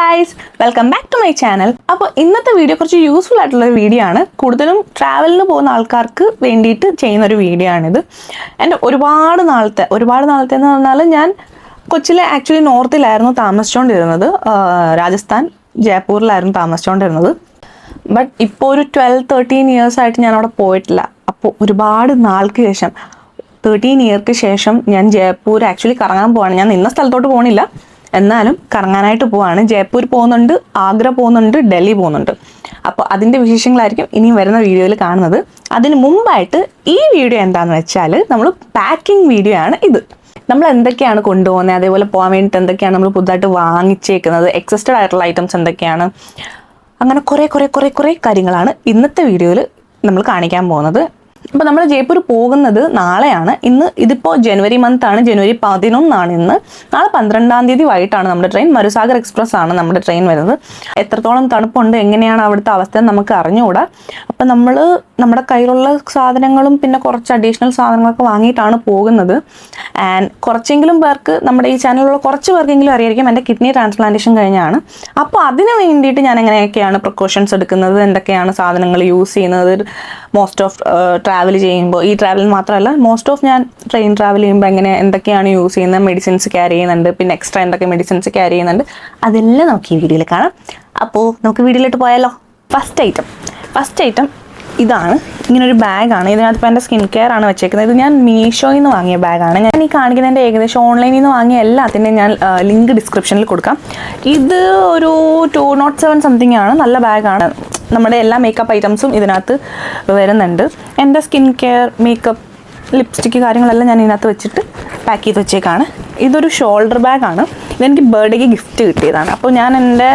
Guys, welcome back to my channel. അപ്പോൾ ഇന്നത്തെ video കുറച്ച് യൂസ്ഫുൾ ആയിട്ടുള്ള വീഡിയോ ആണ്. കൂടുതലും ട്രാവലിന് പോകുന്ന ആൾക്കാർക്ക് വേണ്ടിയിട്ട് ചെയ്യുന്നൊരു വീഡിയോ ആണിത്. എൻ്റെ ഒരുപാട് നാളത്തെ എന്ന് പറഞ്ഞാൽ ഞാൻ കൊച്ചിയിലെ ആക്ച്വലി നോർത്തിലായിരുന്നു താമസിച്ചുകൊണ്ടിരുന്നത്. രാജസ്ഥാൻ ജയ്പൂരിലായിരുന്നു താമസിച്ചുകൊണ്ടിരുന്നത്. ബട്ട് ഇപ്പോൾ ഒരു 12-13 ഇയേഴ്സായിട്ട് ഞാൻ അവിടെ പോയിട്ടില്ല. അപ്പോൾ ഒരുപാട് നാൾക്ക് ശേഷം 13 ഇയർക്ക് ശേഷം ഞാൻ ജയ്പൂർ ആക്ച്വലി കറങ്ങാൻ പോവാണ്. ഞാൻ നിന്ന സ്ഥലത്തോട്ട് പോകണില്ല, എന്നാലും കറങ്ങാനായിട്ട് പോവാണ്. ജയ്പൂർ പോകുന്നുണ്ട്, ആഗ്ര പോകുന്നുണ്ട്, ഡൽഹി പോകുന്നുണ്ട്. അപ്പോൾ അതിൻ്റെ വിശേഷങ്ങളായിരിക്കും ഇനി വരുന്ന വീഡിയോയിൽ കാണുന്നത്. അതിന് മുമ്പായിട്ട് ഈ വീഡിയോ എന്താണെന്ന് വെച്ചാൽ നമ്മൾ പാക്കിംഗ് വീഡിയോ ആണ് ഇത്. നമ്മൾ എന്തൊക്കെയാണ് കൊണ്ടുപോകുന്നത്, അതേപോലെ പോകാൻ വേണ്ടിയിട്ട് എന്തൊക്കെയാണ് നമ്മൾ പുതുതായിട്ട് വാങ്ങിച്ചേക്കുന്നത്, എക്സിസ്റ്റഡ് ആയിട്ടുള്ള ഐറ്റംസ് എന്തൊക്കെയാണ്, അങ്ങനെ കുറേ കാര്യങ്ങളാണ് ഇന്നത്തെ വീഡിയോയിൽ നമ്മൾ കാണിക്കാൻ പോകുന്നത്. അപ്പോൾ നമ്മൾ ജയ്പൂർ പോകുന്നത് നാളെയാണ്. ഇതിപ്പോൾ ജനുവരി മന്താണ്, ജനുവരി 11 ഇന്ന്. നാളെ 12-ാം തീയതി വൈകിട്ടാണ് നമ്മുടെ ട്രെയിൻ. മരുസാഗർ എക്സ്പ്രസ് ആണ് നമ്മുടെ ട്രെയിൻ വരുന്നത്. എത്രത്തോളം തണുപ്പുണ്ട്, എങ്ങനെയാണ് അവിടുത്തെ അവസ്ഥ നമുക്ക് അറിഞ്ഞുകൂടാ. അപ്പം നമ്മൾ നമ്മുടെ കയ്യിലുള്ള സാധനങ്ങളും പിന്നെ കുറച്ച് അഡീഷണൽ സാധനങ്ങളൊക്കെ വാങ്ങിയിട്ടാണ് പോകുന്നത്. ആൻഡ് കുറച്ചെങ്കിലും പേർക്ക്, നമ്മുടെ ഈ ചാനലിലുള്ള കുറച്ച് പേർക്കെങ്കിലും അറിയായിരിക്കും എൻ്റെ കിഡ്നി ട്രാൻസ്പ്ലാന്റേഷൻ കഴിഞ്ഞാണ്. അപ്പോൾ അതിന് വേണ്ടിയിട്ട് ഞാൻ എങ്ങനെയൊക്കെയാണ് പ്രിക്കോഷൻസ് എടുക്കുന്നത്, എന്തൊക്കെയാണ് സാധനങ്ങൾ യൂസ് ചെയ്യുന്നത്, മോസ്റ്റ് ഓഫ് ട്രാവൽ ചെയ്യുമ്പോൾ, ഈ ട്രാവൽ മാത്രമല്ല മോസ്റ്റ് ഓഫ് ഞാൻ ട്രെയിൻ ട്രാവൽ ചെയ്യുമ്പോൾ എന്തൊക്കെയാണ് യൂസ് ചെയ്യുന്നത്, മെഡിസിൻസ് ക്യാരി ചെയ്യുന്നുണ്ട്, പിന്നെ എക്സ്ട്രാ എന്തൊക്കെ മെഡിസിൻസ് ക്യാരി ചെയ്യുന്നുണ്ട്, അതെല്ലാം നമുക്ക് ഈ വീഡിയോയിൽ കാണാം. അപ്പോൾ നമുക്ക് വീഡിയോയിലോട്ട് പോയാലോ. ഫസ്റ്റ് ഐറ്റം ഇതാണ്. ഇങ്ങനൊരു ബാഗാണ്. ഇതിനകത്ത് ഇപ്പോൾ എൻ്റെ സ്കിൻ കെയർ ആണ് വെച്ചേക്കുന്നത്. ഇത് ഞാൻ മീഷോയിൽ നിന്ന് വാങ്ങിയ ബാഗാണ്. ഞാൻ ഈ കാണിക്കുന്നതിൻ്റെ ഏകദേശം ഓൺലൈനിൽ നിന്ന് വാങ്ങിയ എല്ലാത്തിൻ്റെയും ഞാൻ ലിങ്ക് ഡിസ്ക്രിപ്ഷനിൽ കൊടുക്കാം. ഇത് ഒരു 207 സംതിങ് ആണ്. നല്ല ബാഗാണ്. നമ്മുടെ എല്ലാ മേക്കപ്പ് ഐറ്റംസും ഇതിനകത്ത് വരുന്നുണ്ട്. എൻ്റെ സ്കിൻ കെയർ, മേക്കപ്പ്, ലിപ്സ്റ്റിക്ക് കാര്യങ്ങളെല്ലാം ഞാൻ ഇതിനകത്ത് വെച്ചിട്ട് പാക്ക് ചെയ്ത് വെച്ചേക്കാണ്. ഇതൊരു ഷോൾഡർ ബാഗാണ്. ഇതെനിക്ക് ബർത്ത്ഡേക്ക് ഗിഫ്റ്റ് കിട്ടിയതാണ്. അപ്പോൾ ഞാൻ എൻ്റെ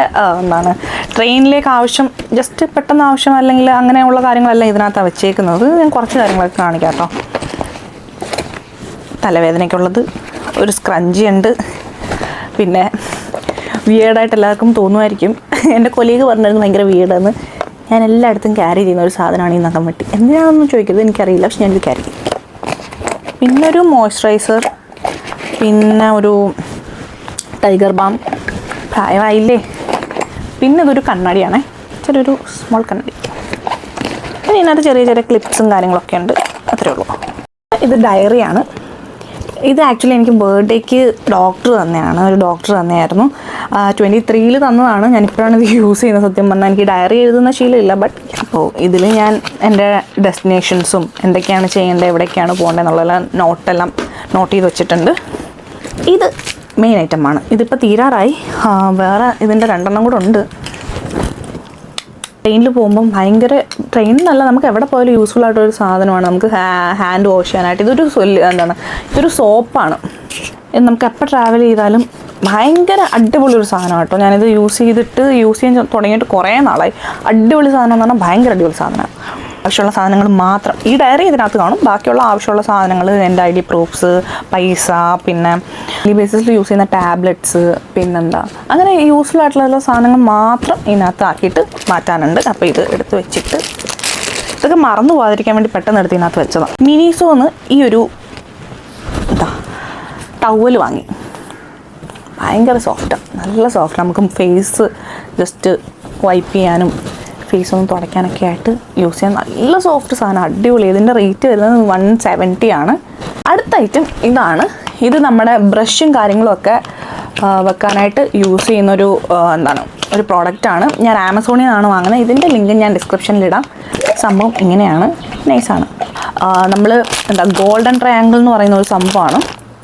ട്രെയിനിലേക്ക് ആവശ്യം, ജസ്റ്റ് പെട്ടെന്ന് ആവശ്യം അല്ലെങ്കിൽ അങ്ങനെയുള്ള കാര്യങ്ങളെല്ലാം ഇതിനകത്താണ് വെച്ചേക്കുന്നത്. ഞാൻ കുറച്ച് കാര്യങ്ങളൊക്കെ കാണിക്കാം കേട്ടോ. തലവേദനയ്ക്കുള്ളത്, ഒരു സ്ക്രഞ്ചി ഉണ്ട്. പിന്നെ വിയേർഡായിട്ട് എല്ലാവർക്കും തോന്നുമായിരിക്കും. എൻ്റെ കൊലീഗ് പറഞ്ഞിരുന്നു ഭയങ്കര വിയേർഡെന്ന്. ഞാൻ എല്ലായിടത്തും ക്യാരി ചെയ്യുന്ന ഒരു സാധനമാണ് ഈ നഖംവെട്ടി. എന്തിനാണെന്ന് ചോദിക്കരുത്, എനിക്കറിയില്ല, പക്ഷെ ഞാനിത് ക്യാരി ചെയ്യും. പിന്നെ ഒരു മോയ്സ്ചറൈസർ, പിന്നെ ഒരു ടൈഗർ ബാം. പ്രായമായില്ലേ. പിന്നെ ഇതൊരു കണ്ണാടിയാണേ, ചെറിയൊരു സ്മോൾ കണ്ണാടി. പിന്നെ ഇതിനകത്ത് ചെറിയ ക്ലിപ്സും കാര്യങ്ങളൊക്കെ ഉണ്ട്, അത്രേ ഉള്ളൂ. ഇത് ഡയറിയാണ്. ഇത് ആക്ച്വലി എനിക്ക് ബർത്ത്ഡേക്ക് ഒരു ഡോക്ടർ തന്നെയായിരുന്നു. 23 തന്നതാണ്. ഞാനിപ്പോഴാണ് ഇത് യൂസ് ചെയ്യുന്നത്. സത്യം പറഞ്ഞാൽ എനിക്ക് ഡയറി എഴുതുന്ന ശീലമില്ല. ബട്ട് അപ്പോൾ ഇതിൽ ഞാൻ എൻ്റെ ഡെസ്റ്റിനേഷൻസും എന്തൊക്കെയാണ് ചെയ്യേണ്ടത്, എവിടേക്കാണ് പോകേണ്ടത് എന്നുള്ളതെല്ലാം നോട്ട് ചെയ്ത് വെച്ചിട്ടുണ്ട്. ഇത് മെയിൻ ഐറ്റമാണ്. ഇതിപ്പോൾ തീരാറായി. വേറെ ഇതിൻ്റെ 2 കൂടെ ഉണ്ട്. ട്രെയിനിൽ പോകുമ്പം ട്രെയിനിനല്ല, നമുക്ക് എവിടെ പോയാലും യൂസ്ഫുൾ ആയിട്ടൊരു സാധനമാണ്. നമുക്ക് ഹാൻഡ് വാഷ് ചെയ്യാനായിട്ട് ഇതൊരു സോപ്പാണ്. ഇത് നമുക്ക് എപ്പോൾ ട്രാവൽ ചെയ്താലും ഭയങ്കര അടിപൊളി ഒരു സാധനമാണ് കേട്ടോ. ഞാനിത് യൂസ് ചെയ്യാൻ തുടങ്ങിയിട്ട് കുറേ നാളായി. അടിപൊളി സാധനം എന്ന് പറഞ്ഞാൽ ഭയങ്കര അടിപൊളി സാധനമാണ്. ആവശ്യമുള്ള സാധനങ്ങൾ മാത്രം ഈ ഡയറി ഇതിനകത്ത് കാണും. ബാക്കിയുള്ള ആവശ്യമുള്ള സാധനങ്ങൾ, എൻ്റെ ID പ്രൂഫ്സ്, പൈസ, പിന്നെ ഈ ബേസിസിൽ യൂസ് ചെയ്യുന്ന ടാബ്ലറ്റ്സ്, പിന്നെന്താ അങ്ങനെ യൂസ്ഫുൾ ആയിട്ടുള്ള സാധനങ്ങൾ മാത്രം ഇതിനകത്ത് ആക്കിയിട്ട് മാറ്റാനുണ്ട്. അപ്പോൾ ഇത് എടുത്ത് വെച്ചിട്ട് ഇതൊക്കെ മറന്നു പോകാതിരിക്കാൻ വേണ്ടി പെട്ടെന്ന് എടുത്ത് ഇതിനകത്ത് വെച്ചതാണ്. മിനിസോന്ന് ഈ ഒരു ടവൽ വാങ്ങി. ഭയങ്കര സോഫ്റ്റാണ്, നല്ല സോഫ്റ്റ്. നമുക്ക് ഫേസ് ജസ്റ്റ് വൈപ്പ് ചെയ്യാനും ഫേസ് ഒന്ന് തുടയ്ക്കാനൊക്കെ ആയിട്ട് യൂസ് ചെയ്യാൻ നല്ല സോഫ്റ്റ് സാധനം, അടിപൊളി. ഇതിൻ്റെ റേറ്റ് വരുന്നത് 170 ആണ്. അടുത്ത ഐറ്റം ഇതാണ്. ഇത് നമ്മുടെ ബ്രഷും കാര്യങ്ങളുമൊക്കെ വെക്കാനായിട്ട് യൂസ് ചെയ്യുന്നൊരു ഒരു പ്രോഡക്റ്റാണ്. ഞാൻ ആമസോണിൽ നിന്നാണ് വാങ്ങുന്നത്. ഇതിൻ്റെ ലിങ്ക് ഞാൻ ഡിസ്ക്രിപ്ഷനിലിടാം. സംഭവം ഇങ്ങനെയാണ്, നൈസാണ്. നമ്മൾ ഗോൾഡൻ ട്രയാങ്കിൾ എന്ന് പറയുന്ന ഒരു സംഭവമാണ്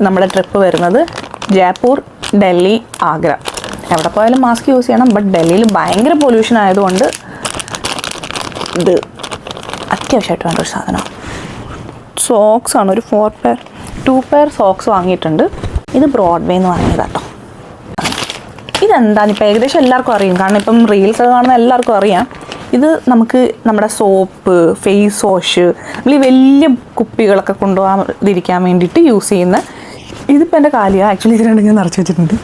നമ്മുടെ ട്രിപ്പ് വരുന്നത്. ജയ്പൂർ, ഡൽഹി, ആഗ്ര. എവിടെ പോയാലും മാസ്ക് യൂസ് ചെയ്യണം. ബട്ട് ഡൽഹിയിൽ ഭയങ്കര പൊല്യൂഷൻ ആയതുകൊണ്ട് ഇത് അത്യാവശ്യമായിട്ട് വേണ്ട ഒരു സാധനമാണ്. സോക്സാണ്. ഒരു 2 പെയർ സോക്സ് വാങ്ങിയിട്ടുണ്ട്. ഇത് ബ്രോഡ്വേന്ന് വാങ്ങിയതാട്ടോ. ഇതെന്താണിപ്പോൾ ഏകദേശം എല്ലാവർക്കും അറിയും, കാരണം ഇപ്പം റീൽസ് കാണുന്ന എല്ലാവർക്കും അറിയാം. ഇത് നമുക്ക് നമ്മുടെ സോപ്പ്, ഫേസ് വാഷ്, നമ്മൾ ഈ വലിയ കുപ്പികളൊക്കെ കൊണ്ടുപോകാതിരിക്കാൻ വേണ്ടിയിട്ട് യൂസ് ചെയ്യുന്ന. ഇതിപ്പോൾ എൻ്റെ കാലിയാണ്. ആക്ച്വലി ഇതിനാണ് ഞാൻ നിറച്ച് വെച്ചിട്ടുണ്ട്.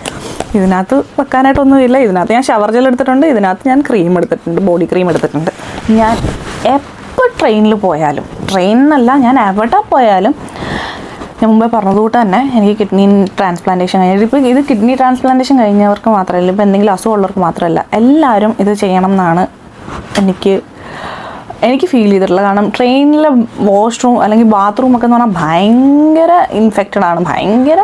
ഇതിനകത്ത് വെക്കാനായിട്ടൊന്നുമില്ല. ഇതിനകത്ത് ഞാൻ ഷവർ ജെൽ എടുത്തിട്ടുണ്ട്. ഇതിനകത്ത് ഞാൻ ക്രീം എടുത്തിട്ടുണ്ട്, ബോഡി ക്രീം എടുത്തിട്ടുണ്ട്. ഞാൻ എപ്പോൾ ട്രെയിനിൽ പോയാലും, ട്രെയിനിനല്ല, ഞാൻ എവിടെ പോയാലും ഞാൻ മുമ്പേ പറഞ്ഞതുകൊണ്ട് തന്നെ എനിക്ക് കിഡ്നി ട്രാൻസ്പ്ലാന്റേഷൻ കഴിഞ്ഞിട്ട് ഇപ്പോൾ ഇത് കിഡ്നി ട്രാൻസ്പ്ലാന്റേഷൻ കഴിഞ്ഞവർക്ക് മാത്രമല്ല, ഇപ്പോൾ എന്തെങ്കിലും അസുഖമുള്ളവർക്ക് മാത്രമല്ല, എല്ലാവരും ഇത് ചെയ്യണം എന്നാണ് എനിക്ക് ഫീൽ ചെയ്തിട്ടുള്ളത്. കാരണം ട്രെയിനിലെ വാഷ്റൂം അല്ലെങ്കിൽ ബാത്റൂം ഒക്കെ എന്ന് പറഞ്ഞാൽ ഭയങ്കര ഇൻഫെക്റ്റഡ് ആണ്, ഭയങ്കര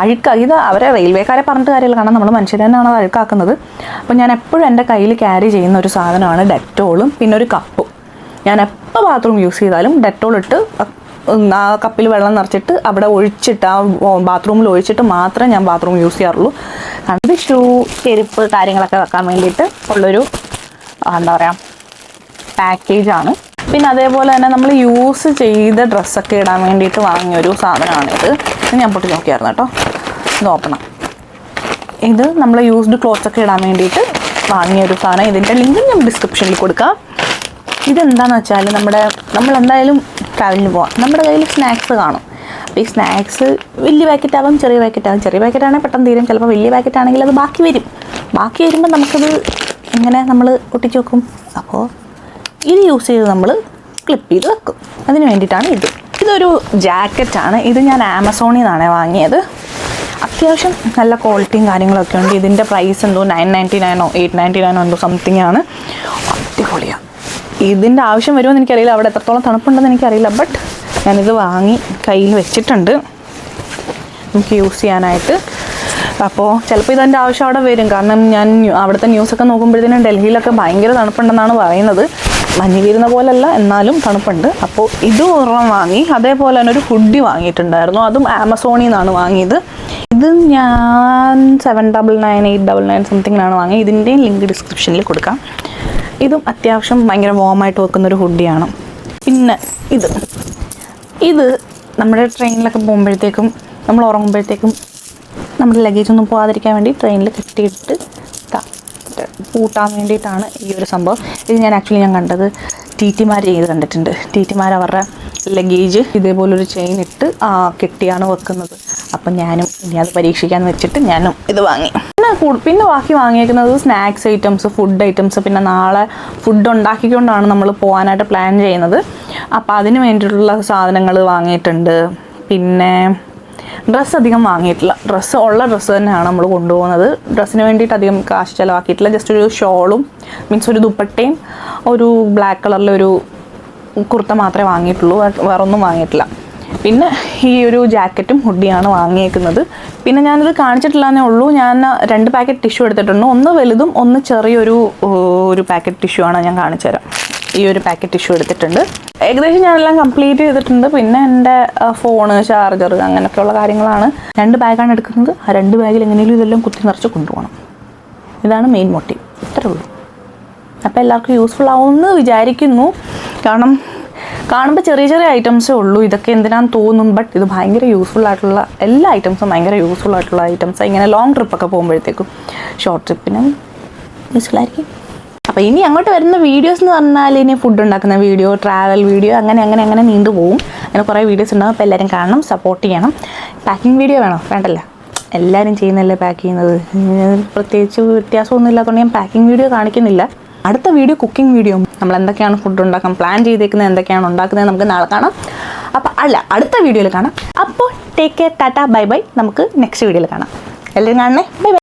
അഴുക്കാണ്. ഇത് അവരെ റെയിൽവേക്കാരെ പറഞ്ഞിട്ട് കാര്യമില്ല, കാരണം നമ്മൾ മനുഷ്യർ തന്നെയാണ് അത് അഴുക്കാക്കുന്നത്. അപ്പോൾ ഞാൻ എപ്പോഴും എൻ്റെ കയ്യിൽ ക്യാരി ചെയ്യുന്ന ഒരു സാധനമാണ് ഡെറ്റോളും പിന്നെ ഒരു കപ്പും. ഞാൻ എപ്പോൾ ബാത്റൂം യൂസ് ചെയ്താലും ഡെറ്റോൾ ഇട്ട് ആ കപ്പിൽ വെള്ളം നിറച്ചിട്ട് അവിടെ ഒഴിച്ചിട്ട് ആ ബാത്റൂമിൽ ഒഴിച്ചിട്ട് മാത്രമേ ഞാൻ ബാത്റൂം യൂസ് ചെയ്യാറുള്ളൂ. അത് ഷൂ, ചെരുപ്പ് കാര്യങ്ങളൊക്കെ വെക്കാൻ വേണ്ടിയിട്ട് ഉള്ളൊരു എന്താ പറയുക പാക്കേജാണ്. പിന്നെ അതേപോലെ തന്നെ നമ്മൾ യൂസ് ചെയ്ത ഡ്രസ്സൊക്കെ ഇടാൻ വേണ്ടിയിട്ട് വാങ്ങിയൊരു സാധനമാണിത്. ഇത് ഞാൻ പൊട്ടി നോക്കിയായിരുന്നു കേട്ടോ. ഇത് ഓപ്പണാണ്. ഇത് നമ്മൾ യൂസ്ഡ് ക്ലോത്ത്സൊക്കെ ഇടാൻ വേണ്ടിയിട്ട് വാങ്ങിയൊരു സാധനം. ഇതിൻ്റെ ലിങ്ക് ഞാൻ ഡിസ്ക്രിപ്ഷനിൽ കൊടുക്കാം. ഇതെന്താണെന്ന് വെച്ചാൽ നമ്മളെന്തായാലും ട്രാവലിന് പോവാം, നമ്മുടെ കയ്യിൽ സ്നാക്സ് കാണും. അപ്പോൾ ഈ സ്നാക്സ് വലിയ പാക്കറ്റാകും ചെറിയ പാക്കറ്റാകും. ചെറിയ പാക്കറ്റാണെങ്കിൽ പെട്ടെന്ന് തീരും, ചിലപ്പോൾ വലിയ പാക്കറ്റാണെങ്കിൽ അത് ബാക്കി വരുമ്പോൾ നമുക്കത് ഇങ്ങനെ നമ്മൾ ഒട്ടിച്ച് വെക്കും. അപ്പോൾ ഇത് യൂസ് ചെയ്ത് നമ്മൾ ക്ലിപ്പ് ചെയ്ത് വെക്കും. അതിന് വേണ്ടിയിട്ടാണ് ഇതൊരു ജാക്കറ്റാണ്. ഇത് ഞാൻ ആമസോണിൽ നിന്നാണ് വാങ്ങിയത്. അത്യാവശ്യം നല്ല ക്വാളിറ്റിയും കാര്യങ്ങളൊക്കെ ഉണ്ട്. ഇതിൻ്റെ പ്രൈസ് എന്തോ 999 899 എന്തോ സംതിങ് ആണ്. അടിപൊളിയാണ്. ഇതിൻ്റെ ആവശ്യം വരുമെന്ന് എനിക്കറിയില്ല, അവിടെ എത്രത്തോളം തണുപ്പുണ്ടെന്ന് എനിക്കറിയില്ല. ബട്ട് ഞാനിത് വാങ്ങി കയ്യിൽ വെച്ചിട്ടുണ്ട് നമുക്ക് യൂസ് ചെയ്യാനായിട്ട്. അപ്പോൾ ചിലപ്പോൾ ഇതിൻ്റെ ആവശ്യം അവിടെ വരും, കാരണം ഞാൻ അവിടുത്തെ ന്യൂസൊക്കെ നോക്കുമ്പോഴത്തേനും ഡൽഹിയിലൊക്കെ ഭയങ്കര തണുപ്പുണ്ടെന്നാണ് പറയുന്നത്. മഞ്ഞ് വീരുന്ന പോലെയല്ല, എന്നാലും തണുപ്പുണ്ട്. അപ്പോൾ ഇത് ഒരെണ്ണം വാങ്ങി. അതേപോലെ തന്നെ ഒരു ഹുഡി വാങ്ങിയിട്ടുണ്ടായിരുന്നു, അതും ആമസോണിൽ നിന്നാണ് വാങ്ങിയത്. ഇത് ഞാൻ 799 899 സംതിങ്ങിനാണ് വാങ്ങിയത്. ഇതിൻ്റെയും ലിങ്ക് ഡിസ്ക്രിപ്ഷനിൽ കൊടുക്കാം. ഇതും അത്യാവശ്യം ഭയങ്കര വോമായിട്ട് വെക്കുന്നൊരു ഹുഡിയാണ്. പിന്നെ ഇത് നമ്മുടെ ട്രെയിനിലൊക്കെ പോകുമ്പോഴത്തേക്കും നമ്മൾ ഉറങ്ങുമ്പോഴത്തേക്കും നമ്മുടെ ലഗേജ് ഒന്നും പോകാതിരിക്കാൻ വേണ്ടി ട്രെയിനിൽ കെട്ടിയിട്ട് പൂട്ടാൻ വേണ്ടിയിട്ടാണ് ഈ ഒരു സംഭവം. ഇത് ഞാൻ കണ്ടത് ടിമാർ ചെയ്ത് കണ്ടിട്ടുണ്ട്. ടിമാർ അവരുടെ ലഗേജ് ഇതേപോലൊരു ചെയിൻ ഇട്ട് കെട്ടിയാണ് വെക്കുന്നത്. അപ്പം ഞാനും ഇനി അത് പരീക്ഷിക്കാമെന്ന് വെച്ചിട്ട് ഞാനും ഇത് വാങ്ങി. പിന്നെ ബാക്കി വാങ്ങിയേക്കുന്നത് സ്നാക്സ് ഐറ്റംസ്, ഫുഡ് ഐറ്റംസ്. പിന്നെ നാളെ ഫുഡ് ഉണ്ടാക്കിക്കൊണ്ടാണ് നമ്മൾ പോകാനായിട്ട് പ്ലാൻ ചെയ്യുന്നത്. അപ്പോൾ അതിന് വേണ്ടിയിട്ടുള്ള സാധനങ്ങൾ വാങ്ങിയിട്ടുണ്ട്. പിന്നെ ഡ്രസ്സ് അധികം വാങ്ങിയിട്ടില്ല. ഡ്രസ്സ് തന്നെയാണ് നമ്മൾ കൊണ്ടുപോകുന്നത്. ഡ്രസ്സിന് വേണ്ടിയിട്ട് അധികം കാശ് ചിലവാക്കിയിട്ടില്ല. ജസ്റ്റ് ഒരു ഷോളും മീൻസ് ഒരു ദുപ്പട്ടയും ഒരു ബ്ലാക്ക് കളറിലെ ഒരു കുർത്ത മാത്രമേ വാങ്ങിയിട്ടുള്ളൂ, വേറൊന്നും വാങ്ങിയിട്ടില്ല. പിന്നെ ഈ ഒരു ജാക്കറ്റും ഹുഡിയാണ് വാങ്ങിയേക്കുന്നത്. പിന്നെ ഞാനിത് കാണിച്ചിട്ടില്ലെന്നേ ഉള്ളൂ. ഞാൻ 2 പാക്കറ്റ് ടിഷ്യൂ എടുത്തിട്ടുണ്ട്. ഒന്ന് വലുതും ഒന്ന് ചെറിയൊരു പാക്കറ്റ് ടിഷ്യൂ ആണ്. ഞാൻ കാണിച്ചു തരാം. ഈ ഒരു പാക്കറ്റ് ടിഷ്യൂ എടുത്തിട്ടുണ്ട്. ഏകദേശം ഞാനെല്ലാം കംപ്ലീറ്റ് ചെയ്തിട്ടുണ്ട്. പിന്നെ എൻ്റെ ഫോണ്, ചാർജർ അങ്ങനെയൊക്കെയുള്ള കാര്യങ്ങളാണ്. 2 ബാഗാണ് എടുക്കുന്നത്. ആ 2 ബാഗിൽ എങ്ങനെയും ഇതെല്ലാം കുത്തി നിറച്ച് കൊണ്ടുപോകണം. ഇതാണ് മെയിൻ മോട്ടീവ്. ഇത്രേ ഉള്ളൂ. അപ്പോൾ എല്ലാവർക്കും യൂസ്ഫുൾ ആവുമെന്ന് വിചാരിക്കുന്നു. കാരണം കാണുമ്പോൾ ചെറിയ ഐറ്റംസേ ഉള്ളൂ. ഇതൊക്കെ എന്തിനാന്ന് തോന്നും, ബട്ട് ഇത് ഭയങ്കര യൂസ്ഫുൾ ആയിട്ടുള്ള എല്ലാ ഐറ്റംസും ഭയങ്കര യൂസ്ഫുൾ ആയിട്ടുള്ള ഐറ്റംസാണ്. ഇങ്ങനെ ലോങ് ട്രിപ്പൊക്കെ പോകുമ്പോഴത്തേക്കും ഷോർട്ട് ട്രിപ്പിനും യൂസ്ഫുൾ ആയിരിക്കും. അപ്പോൾ ഇനി അങ്ങോട്ട് വരുന്ന വീഡിയോസ് എന്ന് പറഞ്ഞാൽ ഇനി ഫുഡ് ഉണ്ടാക്കുന്ന വീഡിയോ, ട്രാവൽ വീഡിയോ, അങ്ങനെ നീണ്ടു പോകും. അങ്ങനെ കുറേ വീഡിയോസ് ഉണ്ടാകും. അപ്പോൾ എല്ലാവരും കാണണം, സപ്പോർട്ട് ചെയ്യണം. പാക്കിംഗ് വീഡിയോ വേണോ? വേണ്ടല്ലോ, എല്ലാവരും ചെയ്യുന്നല്ലേ പാക്ക് ചെയ്യുന്നത്. പ്രത്യേകിച്ച് വ്യത്യാസമൊന്നും ഇല്ലാത്തതുകൊണ്ട് ഞാൻ പാക്കിംഗ് വീഡിയോ കാണിക്കുന്നില്ല. അടുത്ത വീഡിയോ കുക്കിംഗ് വീഡിയോ. നമ്മൾ എന്തൊക്കെയാണ് ഫുഡ് ഉണ്ടാക്കാൻ പ്ലാൻ ചെയ്തേക്കുന്നത്, എന്തൊക്കെയാണ് ഉണ്ടാക്കുന്നത് നമുക്ക് നാളെ കാണാം. അപ്പോൾ അടുത്ത വീഡിയോയിൽ കാണാം. അപ്പോൾ take care, Tata, bye bye. നമുക്ക് നെക്സ്റ്റ് വീഡിയോയിൽ കാണാം. എല്ലാവരും കാണണേ. Bye bye.